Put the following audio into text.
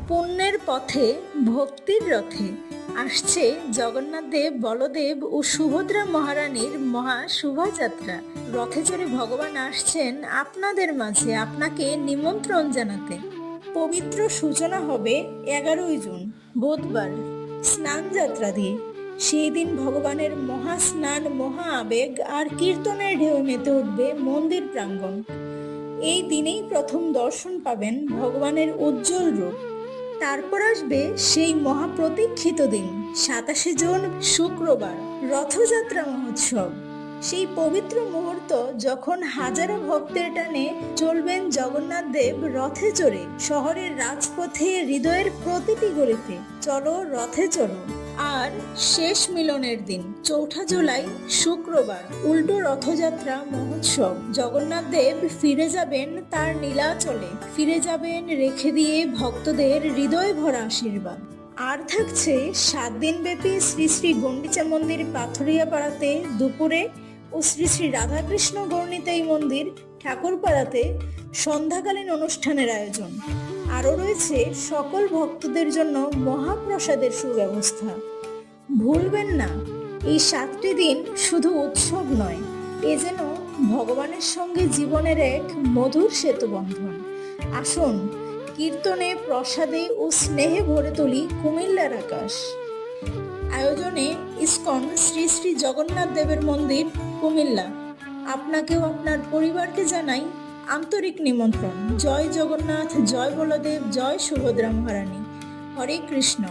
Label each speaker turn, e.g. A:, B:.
A: পুণ্যের পথে ভক্তির রথে আসছে জগন্নাথ দেব, বলদেব ও সুভদ্রা মহারানীর মহা শোভাযাত্রা। রথে চড়ে ভগবান আসছেন আপনাদের মাঝে আপনাকে নিমন্ত্রণ জানাতে। পবিত্র সূচনা হবে 11ই জুন বুধবার স্নান যাত্রা দিয়ে। সেই দিন ভগবানের মহা স্নান, মহা আবেগ আর কীর্তনের ঢেউ মেতে উঠবে মন্দির প্রাঙ্গণ। এই দিনেই প্রথম দর্শন পাবেন ভগবানের উজ্জ্বল রূপ। তারপর আসবে সেই মহাপ্রতীক্ষিত দিন 27শে জুন শুক্রবার রথযাত্রা মহোৎসব। সেই পবিত্র মুহূর্ত যখন হাজারো ভক্তের টানে চলবেন জগন্নাথ দেব রথে চড়ে শহরের রাজপথে, হৃদয়ের প্রতিটি গলিতে। চলো রথে চলো। আর শেষ মিলনের দিন 4 জুলাই শুক্রবার উল্টো রথযাত্রা মহোৎসব। জগন্নাথ দেব ফিরে যাবেন তার নীলাচলে, ফিরে যাবেন রেখে দিয়ে ভক্তদের হৃদয় ভরা আশীর্বাদ। আর থাকছে 7 দিন ব্যাপী শ্রী শ্রী গন্ডিচা মন্দির পাথরিয়াপাড়াতে দুপুরে ও শ্রী শ্রী রাধাকৃষ্ণ গৌরনিতাই মন্দির ঠাকুরপাড়াতে সন্ধ্যাকালীন অনুষ্ঠানের আয়োজন। আরও রয়েছে সকল ভক্তদের জন্য মহাপ্রসাদের সুব্যবস্থা। ভুলবেন না, এই 7টি দিন শুধু উৎসব নয়, এ যেন ভগবানের সঙ্গে জীবনের এক মধুর সেতুবন্ধন। আসুন কীর্তনে, প্রসাদে ও স্নেহে ভরে তুলি কুমিল্লার আকাশ। আয়োজনে ইসকন শ্রী শ্রী জগন্নাথ দেবের মন্দির কুমিল্লা। আপনাকেও আপনার পরিবারকে জানাই আন্তরিক নিমন্ত্রণ। জয় জগন্নাথ, জয় বলদেব, জয় সুভদ্রা মহারানী। হরে কৃষ্ণ।